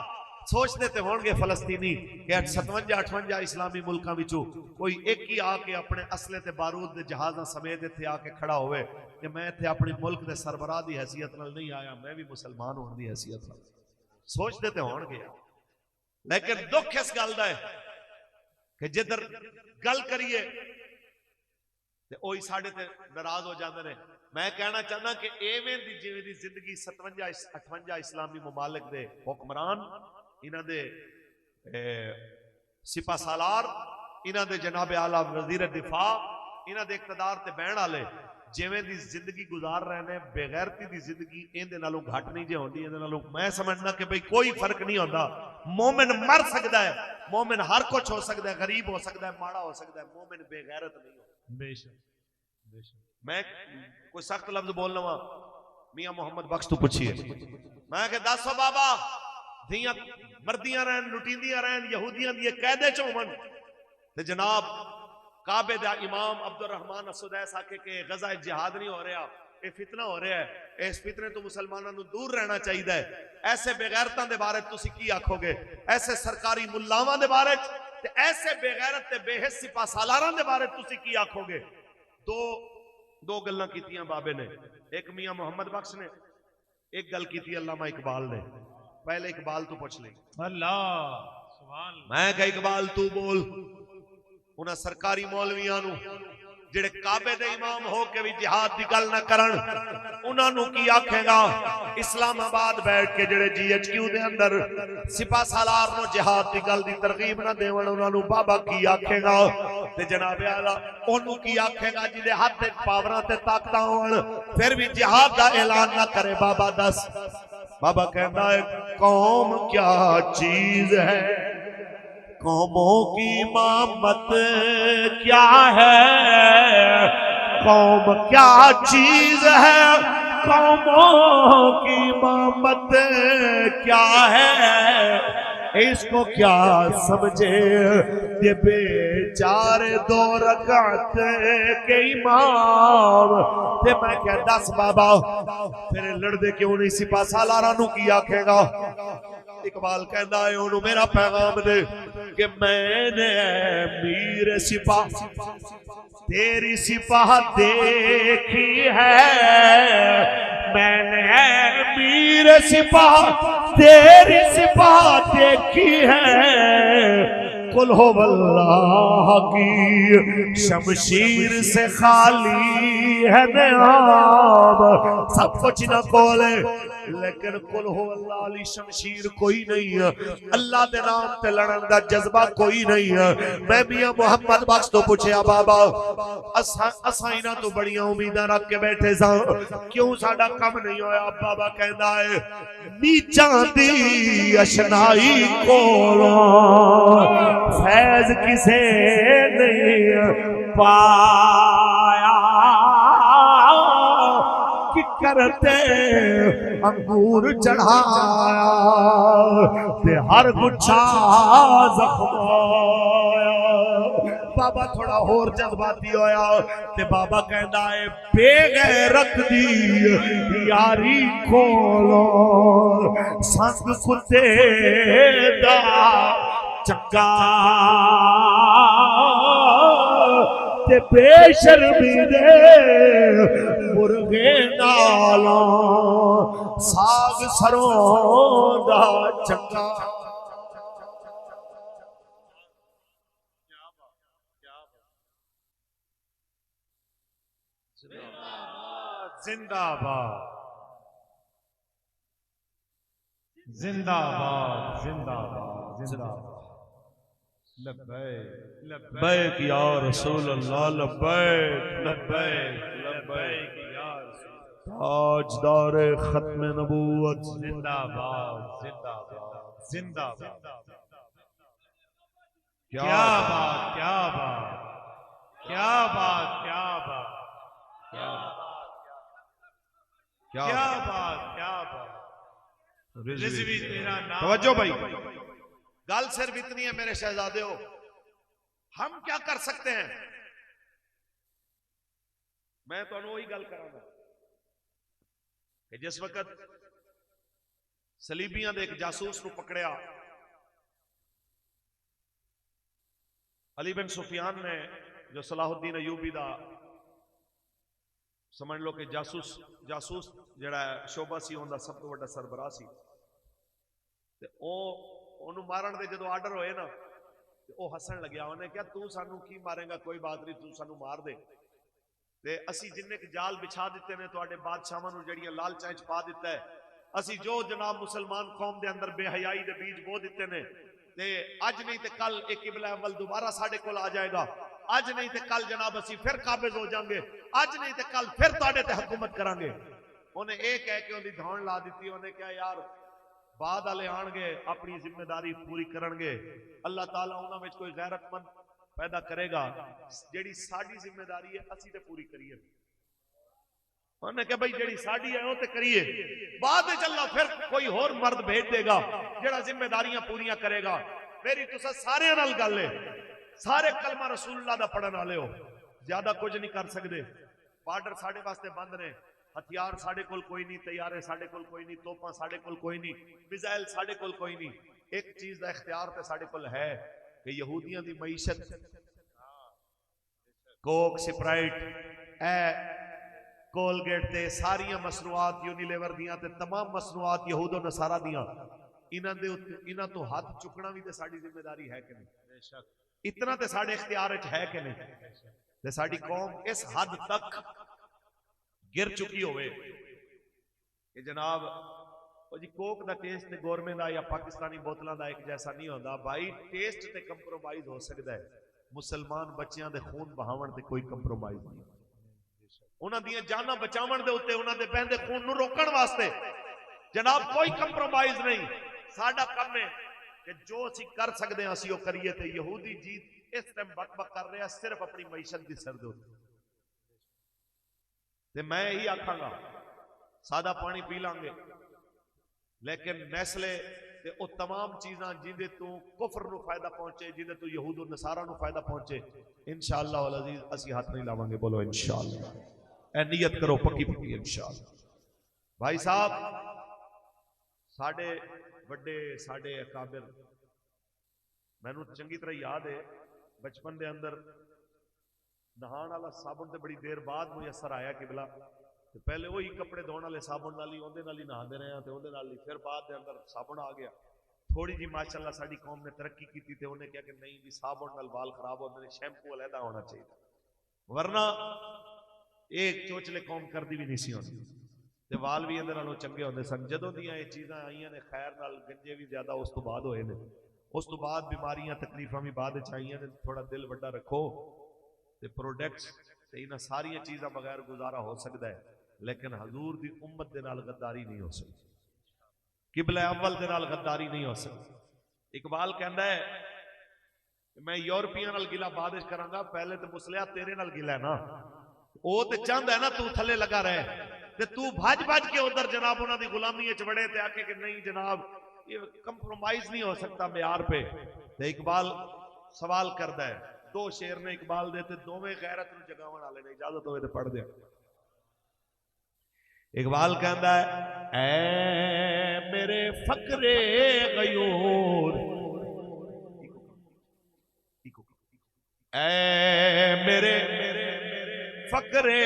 सोचते थे होंगे फलस्तीनी कि 57-58 इस्लामी मुल्कां विचों कोई एक ही आके अपने असले ते बारूद दे जहाज़ां समेत इत्थे आके खड़ा होवे कि मैं इत्थे अपने मुल्क दे सरबराह दी हैसियत नाल नहीं आया, मैं भी मुसलमान होने दी हैसियत नाल। सोचते थे होंगे, लेकिन दुख इस गल दा है कि जिधर गल करिए ते ओही साढ़े ते नाराज हो जाते हैं। मैं कहना चाहना कि एवें दी जिवें दी जिंदगी 57-58 इस्लामी मुमालिक दे हुक्मरान, इन्हां दे सिपा सालार, इन्हां दे जनाब आला वजीर दिफा, इन्हां दे इक़्तिदार ते बहन वाले जिवें दी जिंदगी गुजार रहे हैं, बेगैरती दी जिंदगी इहदे नालों घट नहीं जे होंदी। इहदे नालों मैं समझना कि भाई कोई फर्क नहीं होता। मोमिन मर सकता है, मोमिन हर कुछ हो सकता है, गरीब हो सकता है, माड़ा हो सकता है, मोमिन बेगैरत नहीं हो। बेशक बेशक। मैं कोई सख्त लफ्ज बोल लवा, मियां मोहम्मद बख्श तो पूछिए, मैं कि दसो बाबा धियां मरदियां रहन, लुटींदियां रहन, यहूदियां दी कैदे च होवन ते जनाब काबे दा इमाम अब्दुल रहमान असुदैस आके के गजा जिहाद नहीं हो रहा, ये फितना हो रहा है, इस फितने तो मुसलमानों को दूर रहना चाहिए। ऐसे बेगैरतां दे बारे तुसी की आखोगे? ऐसे सरकारी मुल्लावां दे बारे ते ऐसे बेगैरत ते बेहिस सिपा सालारां दे बारे तुसी की आखोगे? दो गल्लां कीतियां बाबे ने, एक मियां मोहम्मद बख्श ने, एक गल की अल्लामा इकबाल ने। पहले इकबाल तू पूछ ले। अल्लाह सुभान अल्लाह। मैं कह इकबाल तू बोल, उन्हें सरकारी मौलवियां नू जेड़े काबे दे इमाम हो के भी जिहाद की गल ना करन, उन्होंने की आखेगा? इस्लामाबाद बैठ के जेड़े GHQ दे अंदर सिपा सालार नो जिहाद की गल की तरगीब ना देवन, उन्होंने बाबा की आखेगा? ते जनाब आला ओनू की आखेगा जिदे हाथ पावरां ते ताकतां होण फिर भी जिहाद का ऐलान ना करे? बाबा दस। बाबा कहता है कौम क्या चीज है, कौमों की इमामत क्या है, कौम क्या चीज है, कौमों की इमामत क्या है, इसको क्या समझे ये बेचारे 2 रकात के इमाम। ते मैं क्या दस बाबा फिर लड़दे क्यों नहीं सिपा सालारा नू की आखेगा? इकबाल कहता है उन्होंने मेरा पैगाम दे कि मैंने मीर सिपा तेरी सिपाह देखी है, मैंने मीर सिपाह तेरी सिपाह देखी है, कुल हो वल्लाह की शमशीर से खाली है नियाम। सब कुछ न बोले लेकिन कुल हो अल्लाह अली शमशीर कोई नहीं है, अल्लाह के नाम ते लड़न का जज्बा कोई नहीं है। मैं मियां मोहम्मद बख्श तो पूछया बाबा असा इन्हां तो बड़ियां उम्मीदां रख के बैठे सा, क्यों साडा काम नहीं होया? बाबा कहता है नीचां दी अशनाई कोलों फैज किसे नहीं पाया, कि करते अंगूर चढ़ाया ते हर गुच्छा जख्माया। बाबा थोड़ा होर जज्बाती होया ते बाबा कहता है बेगैरत दी यारी खोलो संग कुत्ते दा चंगा ते बेशर्मी दे मुर्गे नालों साग सरों दा चंगा। जिंदाबाद जिंदाबाद जिंदाबाद जिंदाबाद। लब्बैक लब्बैक या रसूल अल्लाह, लब्बैक लब्बैक लब्बैक या रसूल। ताजदार खत्म नबूवत जिंदाबाद जिंदाबाद जिंदाबाद। क्या क्या बात क्या बात क्या बात क्या बात क्या क्या बात क्या बात। रिजवी तेरा नाम। तवज्जो भाई, गल सिर्फ इतनी है मेरे शहजादे हो, हम क्या कर सकते हैं? मैं तो वही गल करांगा कि जिस वक्त सलीबियां दे एक जासूस को पकड़िया, अली बिन सुफियान ने जो सलाहुद्दीन अयूबी दा समझ लो कि जासूस जड़ा शोभा सी उनका सब तो बड़ा सरबराह सी, ते ओनू मारन दे जदों आर्डर होए ना वो हसन लग्या, उन्हें क्या तू सानू की मारेगा, कोई बात नहीं, तू सानू मार दे। ते असी जिन्ने के जाल बिछा दिते ने तुहाडे बादशाहां नूं जड़ियां लालचां च पा दिता है, असी जो जनाब मुसलमान कौम दे अंदर बेहयाई दे बीज बो दिते ने, ते अज नहीं ते कल एक किबला अव्वल दोबारा साडे कोल आ जाएगा, अज नहीं ते कल जनाब असी फिर काबिज हो जाएंगे, अज नहीं ते कल फिर तुहाडे ते हुकूमत करांगे। उन्हें ये कह के उहदी धौण ला दी। उन्हें क्या यार बाद वाले आणगे अपनी जिम्मेदारी पूरी करनगे, अल्लाह ताला उन्हां विच कोई गैरतमंद पैदा करेगा, जेड़ी साडी जिम्मेदारी है असी ते पूरी करिए। उन्हें कहा भाई जेड़ी साडी है वो ते करिए, बाद में अल्लाह फिर कोई होर मर्द भेज देगा जेड़ा जिम्मेदारियां पूरियां करेगा। मेरी तुसा सारे नाल गल है, सारे कलमा रसूलुल्लाह दा पढ़न वाले हो, ज्यादा कुछ नहीं कर सकते। बार्डर साडे वास्ते बंद ने, हथियार साडे कोल कोई नहीं, तैयारे साडे कोल कोई नहीं, तोपां साडे कोल कोई नहीं, मिसाइल साडे कोल कोई नहीं। एक चीज का इख्तियार ते साडे कोल है कि यहूदियों की मईशत कोक स्प्राइट कोलगेट ते सारियां मसनूआत यूनिलेवर दियां ते तमाम मसनूआत यहूदो नसारा दियां, इन्हां तो हाथ चुकना भी ते साडी जिम्मेदारी है कि नहीं? इतना ते साडे इख्तियार च है कि नहीं? ते साडी कौम इस हद तक गिर चुकी होवे कि जनाब जी कोक दा टेस्ट गौरमेंट दा या पाकिस्तानी बोतलों का एक जैसा नहीं होता भाई, टेस्ट ते कंप्रोमाइज हो सकता है, मुसलमान बच्चों के खून बहावन ते कोई कंप्रोमाइज नहीं। उन्हां दियां जानां बचावन दे उत्ते, उन्हां दे बहंदे खून नूं रोकण वास्ते जनाब कोई कंप्रोमाइज नहीं। साडा काम है कि जो असीं कर सकते हैं असीं वो करिए। ते यहूदी जीत इस टाइम बक कर रहा सिर्फ अपनी मईशत की सिर दे उत्ते। ते मैं यही आखांगा सादा पानी पी लांगे, लेकिन नस्ले ते ओ तमाम चीज़ां जिंदे तू कुफर नूं फायदा पहुंचे, जिंदे तू यहूद नसारा नूं फायदा पहुंचे, इंशाअल्लाह वल अजीज असीं हाथ नहीं लावांगे। बोलो इंशाअल्लाह, ए नियत करो पक्की पक्की इंशाअल्लाह। भाई साहब साडे वड्डे साडे अकाबिर, मैनूं चंगी तरह याद है बचपन दे अंदर नहाण वाला साबुन ते बड़ी देर बाद मुयसर आया कि बला, तो पहले वही कपड़े धोने वाले साबुन नाल ही उहदे नाल ही नहाते रहे हैं, तो उहदे नाल ही फिर बाद दे अंदर साबुन आ गया। थोड़ी जी माशाअल्लाह साडी कौम ने तरक्की की थी, तो उन्हें क्या कि नहीं जी साबुन नाल बाल खराब होते हैं, शैंपू अलहदा होना चाहिए, वरना एक चोचले कौम करदी भी नहीं सी होंदी ते वाल भी इहदे नालों चंगे होंदे सन। जदों दियां ये चीज़ां आईयां ने खैर नाल गंजे भी ज्यादा उस तो बाद होए ने, उस तो बाद बीमारियां तकलीफां भी बाद च आईयां ने। थोड़ा दिल वड्डा रखो ते प्रोडक्ट्स ते इन्हां सारियां चीज़ां बगैर गुजारा हो सकता है, लेकिन हजूर दी उम्मत दे नाल गद्दारी नहीं हो सकती, किबला अव्वल दे नाल गद्दारी नहीं हो सकती। इकबाल कहता है मैं यूरोपियन नाल गिला बाद विच करांगा, पहले तो मुसलिया तेरे नाल गिला है ना, वो तो चाहता है ना तू थले लगा रहे, ते तू भज भज के उधर जनाब उन्हां दी गुलामी च वड़े ते आके कि नहीं जनाब ये कंप्रोमाइज नहीं हो सकता म्यार पे। ते इकबाल सवाल करता है, दो शेर ने इकबाल दे ते दोवें गैरत नूं जगावन वाले ने, इजाजत होवे ते पढ़ दे। इकबाल कहता है ऐ मेरे फकरे गयूर, ऐ मेरे फकरे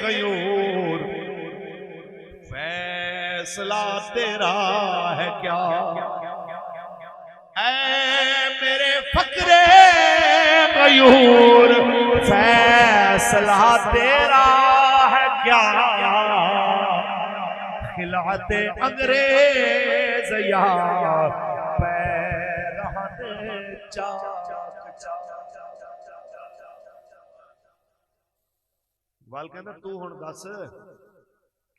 गयूर, फैसला तेरा है क्या, ऐ मेरे फकरे गयूर, फैसला तेरा है क्या, खिलाते अंग्रेज या पैरहने चाक। वाल कहना तू हुण दस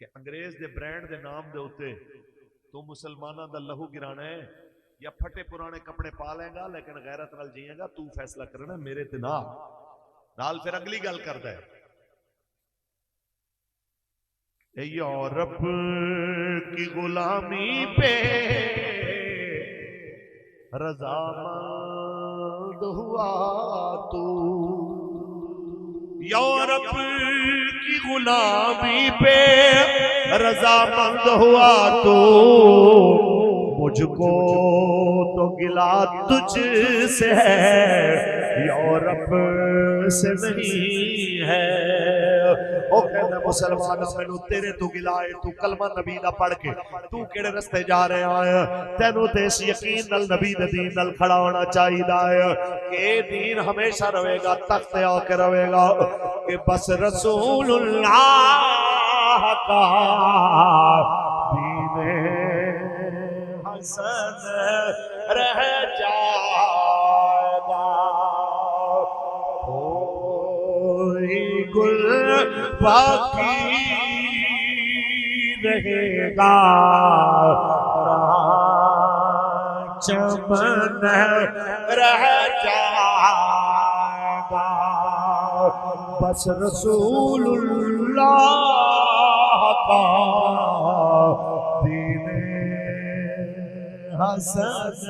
कि अंग्रेज दे ब्रांड दे नाम दे उत्ते तू मुसलमाना दा लहू गिराना है या फटे पुराने कपड़े पा लेगा लेकिन गैरत नाल जिएगा, तू फैसला करना मेरे ते ना। नाल फिर अगली गल करदा है, यूरोप की गुलामी पे रज़ामंद हुआ तू, यूरोप की गुलामी पे रज़ामंद हुआ तू, मुझको तो गिला तुझसे है यूरोप से नहीं है, ओ कहंदा मुसलमाना मैनू तेरे तो गिला है, तू कलमा नबी दा पढ़ के तू केड़े रस्ते जा रहा है, तेनू ते इस यकीन नाल नबी दे दीन नाल खड़ा होना चाहिदा है कि ये दीन हमेशा रहेगा, तख्त आके रहेगा कि बस रसूलुल्लाह का दीने हसन रह जाएगा, कोई गुल बाकी रहेगा, चमन रह जाएगा, बस रसूलुल्लाह का दीने हसन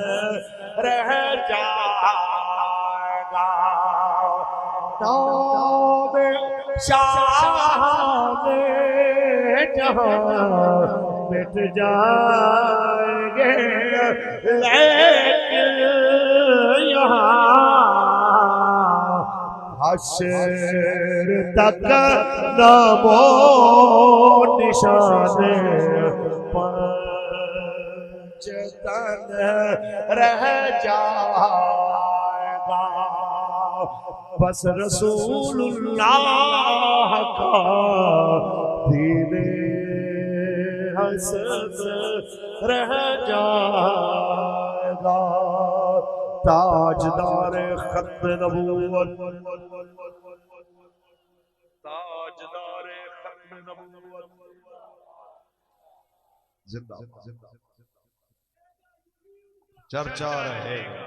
रह जाएगा, नाम शाह जहां मिट जाएंगे लेकिन यहाँ हश्र तक नामो निशाने पंचतन रह जाएगा, बस रसूलुल्लाह का दीने हसन रह जाएगा, ताजदार खत्म नबूवत, ताजदार खत्म नबूवत जिंदाबाद, चर्चा रहेगा,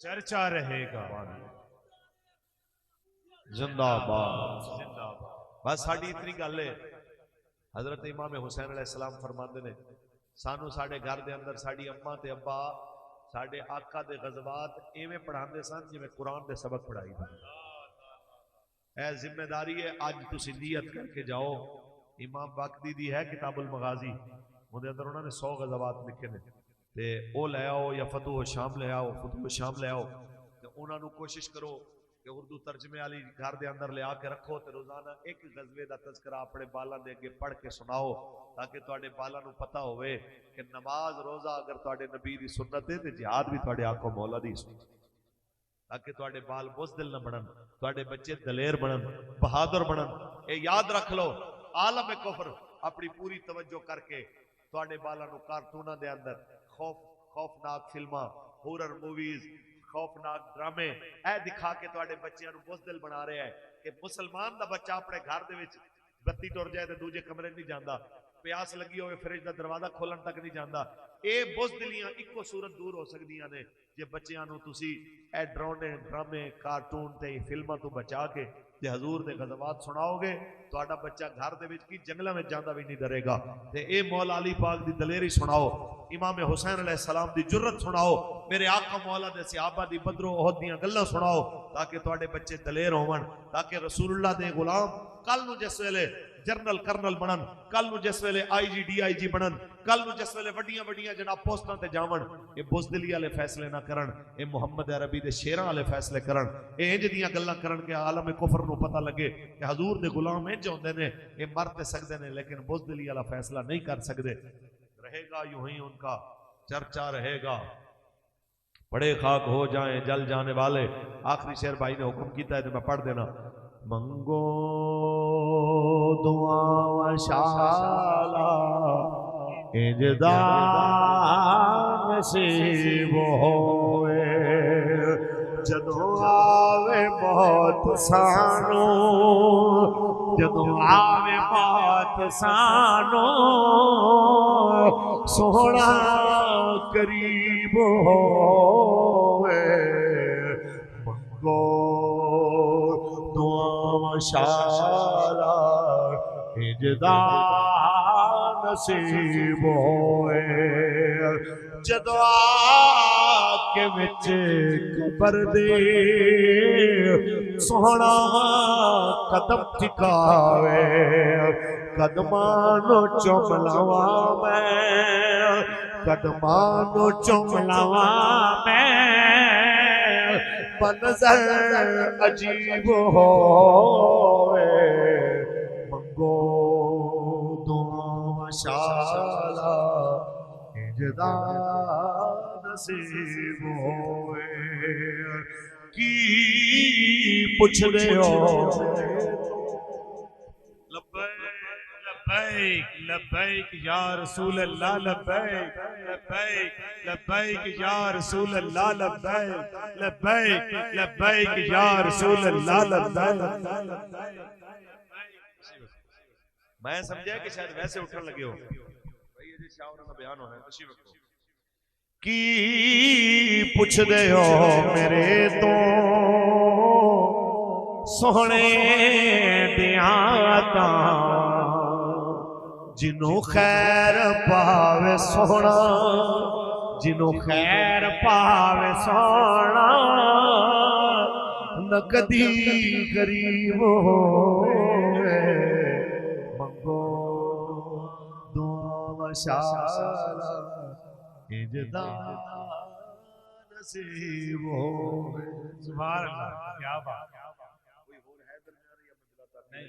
चर्चा रहेगा, जिंदाबाद जिंदाबाद। बस साड़ी इतनी गल है, हजरत इमाम हुसैन अलैहिस्सलाम फरमाते ने सानू साडे घर दे अंदर साडी अम्मा ते अब्बा साडे आका दे गज़वात एवें पढ़ाते सन जिवें कुरान दे सबक पढ़ाई दे। ए जिम्मेदारी है, अज तुसीं नियत करके जाओ। इमाम बाकदी दी है किताबुल मगाजी, उहदे अंदर उन्होंने 100 गज़वात लिखे ने, ते ओ ले आओ या फतूह शाम ले आओ, फतूह शाम ले आओ, ते उन्होंने कोशिश करो कि उर्दू तर्जमे वाली घर के अंदर ले आके रखो, तो रोजाना एक गजबे का तस्करा अपने बालों के अगे पढ़ के सुनाओ, ताकि तुहाडे बालों को पता होवे कि नमाज रोजा अगर तुहाडे नबी की सुन्नत है तो जिहाद भी तुहाडे आको मौला दी सुन्नत, ताकि तुहाडे बाल बुज़दिल न बनन, तुहाडे बच्चे दलेर बनन, बहादुर बनन। ये याद रख लो, आलम कुफर अपनी पूरी तवज्जो करके तुहाडे बालों को कार्टूना दे अंदर खौफनाक फिल्मां, हॉरर मूवीज, खौफनाक ड्रामे ऐ दिखा के तुहाडे बच्चों को बुज़दिल बना रहा है कि मुसलमान का बच्चा अपने घर दे विच बत्ती टुर जाए तो दूजे कमरे नहीं जाता, प्यास लगी हो फ्रिज का दरवाजा खोलन तक नहीं जाता। ये बुज़दिलियां इको सूरत दूर हो सकदियां ने जे बच्चों को तुसी ए डरावने ड्रामे कार्टून ते फिल्मां तो बचा के जे हजूर दे गज़वात सुनाओगे, तुहाडा बच्चा घर दे विच की जंगलों में जाता भी नहीं डरेगा। ते ए मौला अली पाक दी दलेरी सुनाओ, इमाम हुसैन अलैहिस्सलाम दी जुर्रत सुनाओ, मेरे आका मौला दे सहाबा दी बदरो ओहद दियां गल्लां सुनाओ, ताकि तुहाडे बच्चे दलेर होवन, ताकि रसूलुल्लाह दे गुलाम कल नूं जिस वेले जनरल कर्नल बनन, कल नूं जिस वेले IG DIG बनन, कल नूं जिस वेले वड्डियां वड्डियां जनाब पोस्टां ते जावन, ये बुज़दिली वाले फैसले ना करन, ये मुहम्मद अरबी दे शेरां वाले फैसले करन, ये इंज दियां गल्लां करन कि आलम कुफर नूं पता लगे कि हजूर दे गुलाम इंज होंदे ने, ये मर ते सकदे ने लेकिन बुज़दिली वाला फैसला नहीं कर सकदे। रहेगा यूं ही उनका चर्चा रहेगा, बड़े खाक हो जाएं जल जाने वाले। आखिरी शेर भाई ने हुक्म किया है तो मैं पढ़ देना। मंगो दुआ शाला इंजदा नसीब होए, जदों आवे मौत सानू, जदों आवे मौत सानू, सोहना करीब होए। मंगो दुआ शाला इंजदा नसीब होए, जदों आके विच कबर दे सोहना कदम टिकावे, कदमां चुम लवा मैं, कदमां चुम लवा मैं, मनज़र अजीब होवे मंगो दुआ शाला इंजदा नसीब होवे की पुछदे हो लब्बैक लब्बैक या रसूल अल्लाह लब्बैक लब्बैक लब्बैक या रसूल अल्लाह लब्बैक लब्बैक लब्बैक या रसूल अल्लाह लब्बैक। मैं समझा कि शायद वैसे उठने लगे हो भाई ये शावर का बयान होना है तशरीफ रखो की पुछदे हो मेरे तो सोहने दियाता जिन्हों खैर पावे सोना जिन्हों खैर पावे सोना न कदी गरीब होवे मंगो दुआ शाला इंजदा नसीब होवे। सुभान अल्लाह, क्या बात। कोई और है दरमियान या मैं दिलाता नहीं।